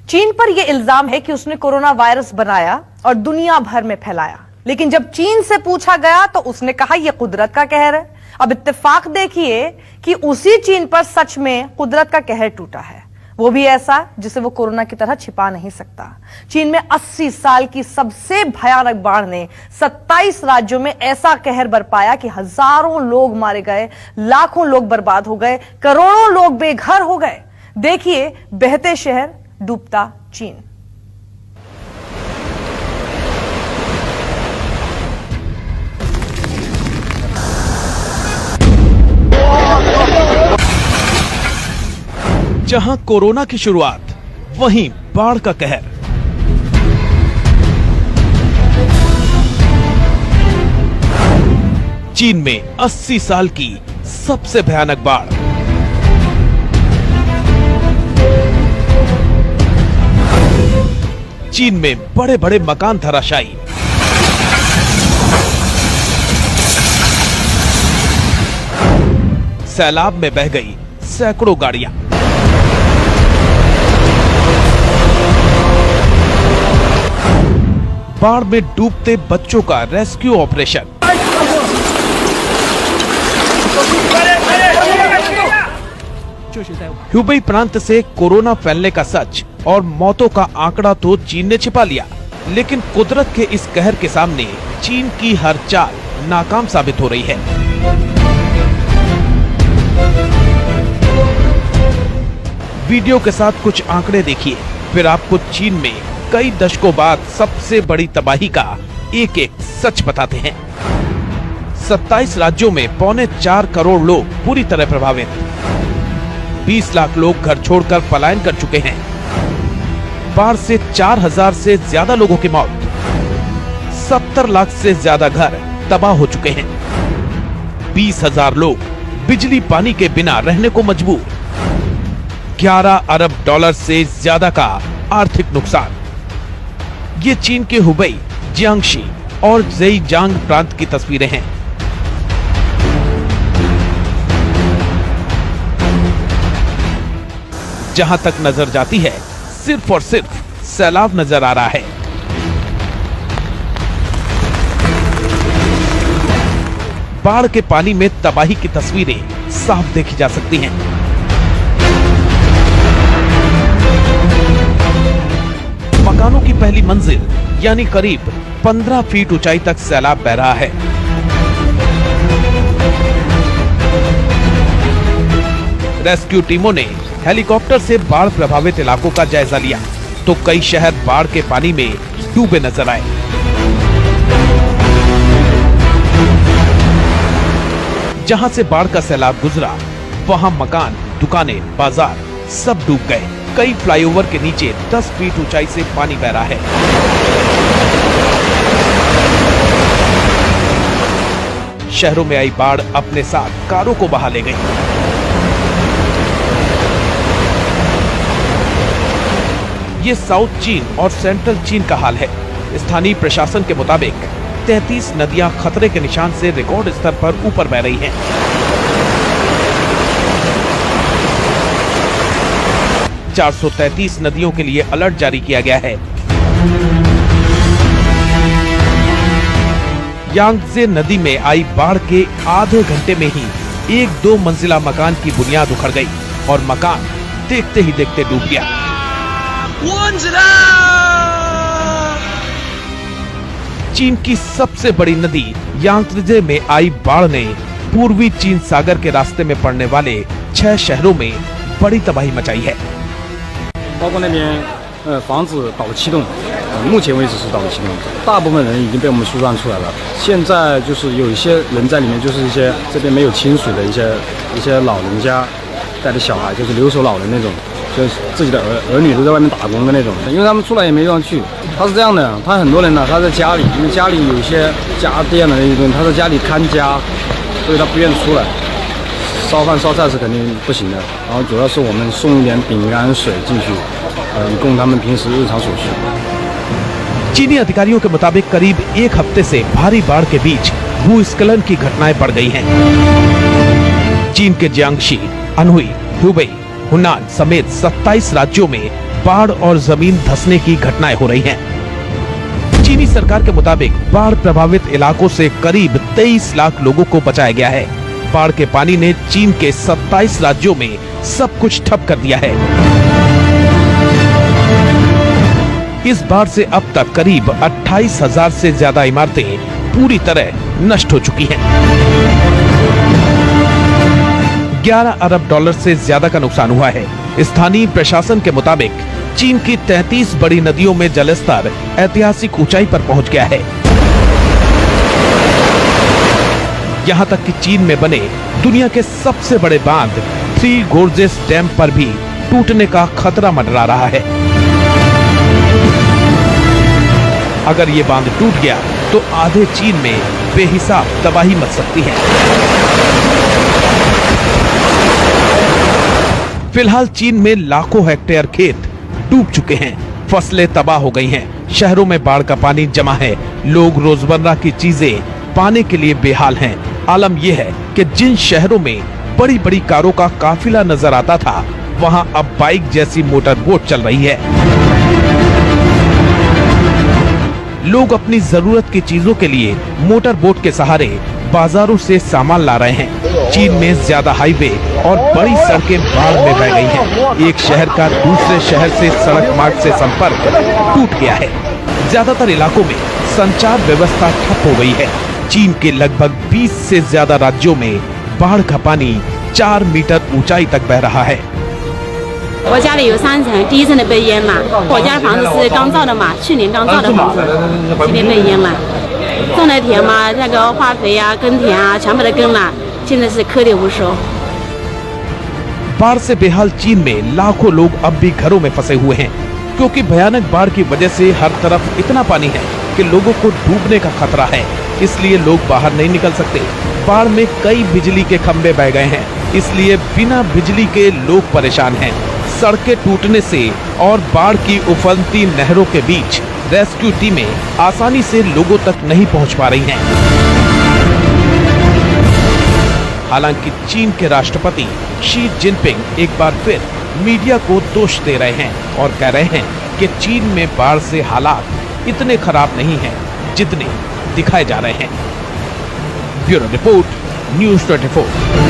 चीन पर यह इल्जाम है कि उसने कोरोना वायरस बनाया और दुनिया भर में फैलाया, लेकिन जब चीन से पूछा गया तो उसने कहा यह कुदरत का कहर है। अब इत्तेफाक देखिए कि उसी चीन पर सच में कुदरत का कहर टूटा है, वो भी ऐसा जिसे वो कोरोना की तरह छिपा नहीं सकता। चीन में 80 साल की सबसे भयानक बाढ़ ने 27 राज्यों में ऐसा कहर बरपाया कि हजारों लोग मारे गए, लाखों लोग बर्बाद हो गए, करोड़ों लोग बेघर हो गए। देखिए बहते शहर, डूबता चीन। जहां कोरोना की शुरुआत, वहीं बाढ़ का कहर। चीन में 80 साल की सबसे भयानक बाढ़। चीन में बड़े बड़े मकान धराशायी। सैलाब में बह गई सैकड़ों गाड़ियां। बाढ़ में डूबते बच्चों का रेस्क्यू ऑपरेशन। ह्यूबेई प्रांत से कोरोना फैलने का सच और मौतों का आंकड़ा तो चीन ने छिपा लिया, लेकिन कुदरत के इस कहर के सामने चीन की हर चाल नाकाम साबित हो रही है। वीडियो के साथ कुछ आंकड़े देखिए, फिर आपको चीन में कई दशकों बाद सबसे बड़ी तबाही का एक एक सच बताते हैं। 27 राज्यों में 4.25 करोड़ लोग पूरी तरह प्रभावित। 20 लाख लोग घर छोड़कर पलायन कर चुके हैं। बाढ़ से 4000 से ज्यादा लोगों की मौत। 70 लाख से ज्यादा घर तबाह हो चुके हैं। 20,000 लोग बिजली पानी के बिना रहने को मजबूर। 11 अरब डॉलर से ज्यादा का आर्थिक नुकसान। ये चीन के हुबेई, जियांगशी और ज़ेइजियांग प्रांत की तस्वीरें हैं। जहां तक नजर जाती है, सिर्फ और सिर्फ सैलाब नजर आ रहा है। बाढ़ के पानी में तबाही की तस्वीरें साफ देखी जा सकती हैं। मकानों की पहली मंजिल यानी करीब 15 फीट ऊंचाई तक सैलाब बह रहा है। रेस्क्यू टीमों ने हेलीकॉप्टर से बाढ़ प्रभावित इलाकों का जायजा लिया तो कई शहर बाढ़ के पानी में डूबे नजर आए। जहां से बाढ़ का सैलाब गुजरा, वहां मकान, दुकानें, बाजार सब डूब गए। कई फ्लाईओवर के नीचे 10 फीट ऊंचाई से पानी बह रहा है। शहरों में आई बाढ़ अपने साथ कारों को बहा ले गई। ये साउथ चीन और सेंट्रल चीन का हाल है। स्थानीय प्रशासन के मुताबिक 33 नदियां खतरे के निशान से रिकॉर्ड स्तर पर ऊपर बह रही हैं। चार 433 नदियों के लिए अलर्ट जारी किया गया है। यांगजे नदी में आई बाढ़ के आधे घंटे में ही 1-2 मंजिला मकान की बुनियाद उखड़ गई और मकान देखते ही देखते डूब गया। चीन की सबसे बड़ी नदी यांगजे में आई बाढ़ ने पूर्वी चीन सागर के रास्ते में पड़ने वाले 6 शहरों में बड़ी तबाही मचाई है। 包括那边房子导气动，目前为止是导气动，大部分人已经被我们疏散出来了。现在就是有一些人在里面，就是一些这边没有清水的一些老人家带着小孩，就是留守老人那种，就是自己的儿女都在外面打工的那种，因为他们出来也没地方去。他是这样的，他很多人呢，他在家里，因为家里有一些家电的那一种，他在家里看家，所以他不愿意出来。烧饭烧菜是肯定不行的，然后主要是我们送一点饼干水进去，以供他们平时日常所需。 चीनी अधिकारियों के मुताबिक करीब एक हफ्ते से भारी बाढ़ के बीच भूस्खलन की घटनाएं बढ़ गई हैं। चीन के जियांगशी, अनहुई, हुबेई, हुनान समेत 27 राज्यों में बाढ़ और जमीन धंसने की घटनाएं हो रही हैं। चीनी सरकार के मुताबिक बाढ़ प्रभावित इलाकों से करीब 23 लाख लोगों को बचाया गया है। बाढ़ के पानी ने चीन के 27 राज्यों में सब कुछ ठप कर दिया है। इस बाढ़ से अब तक करीब 28,000 से ज्यादा इमारतें पूरी तरह नष्ट हो चुकी हैं। 11 अरब डॉलर से ज्यादा का नुकसान हुआ है। स्थानीय प्रशासन के मुताबिक चीन की 33 बड़ी नदियों में जलस्तर ऐतिहासिक ऊंचाई पर पहुंच गया है। यहां तक कि चीन में बने दुनिया के सबसे बड़े बांध थ्री गोर्जेस डैम पर भी टूटने का खतरा मंडरा रहा है। अगर ये बांध टूट गया तो आधे चीन में बेहिसाब तबाही मच सकती है। फिलहाल चीन में लाखों हेक्टेयर खेत डूब चुके हैं, फसलें तबाह हो गई हैं, शहरों में बाढ़ का पानी जमा है, लोग रोजमर्रा की चीजें पाने के लिए बेहाल हैं। आलम यह है कि जिन शहरों में बड़ी बड़ी कारों का काफिला नजर आता था, वहां अब बाइक जैसी मोटर बोट चल रही है। लोग अपनी जरूरत की चीजों के लिए मोटर बोट के सहारे बाजारों से सामान ला रहे हैं। चीन में ज्यादा हाईवे और बड़ी सड़कें बाढ़ में बह गई हैं। एक शहर का दूसरे शहर से सड़क मार्ग से संपर्क टूट गया है। ज्यादातर इलाकों में संचार व्यवस्था ठप हो गई है। चीन के लगभग 20 से ज्यादा राज्यों में बाढ़ का पानी 4 मीटर ऊंचाई तक बह रहा है। 我家里有3层，第1层的被淹了。我家的房子是刚造的嘛，去年刚造的房子，今天被淹了。种的田嘛，那个化肥啊、耕田啊，全部都耕了，现在是颗粒无收。 बाढ़ से बेहाल चीन में लाखों लोग अब भी घरों में फंसे हुए हैं, क्योंकि भयानक बाढ़ की वजह से हर तरफ इतना पानी है कि लोगों को डूबने का खतरा है। इसलिए लोग बाहर नहीं निकल सकते। बाढ़ में कई बिजली के खंभे बह गए हैं, इसलिए बिना बिजली के लोग परेशान हैं। सड़कें टूटने से और बाढ़ की उफनती नहरों के बीच रेस्क्यू टीमें आसानी से लोगों तक नहीं पहुंच पा रही हैं। हालांकि चीन के राष्ट्रपति शी जिनपिंग एक बार फिर मीडिया को दोष दे रहे हैं और कह रहे हैं कि चीन में बाढ़ से हालात इतने खराब नहीं हैं जितने दिखाए जा रहे हैं। Bureau report, news 24।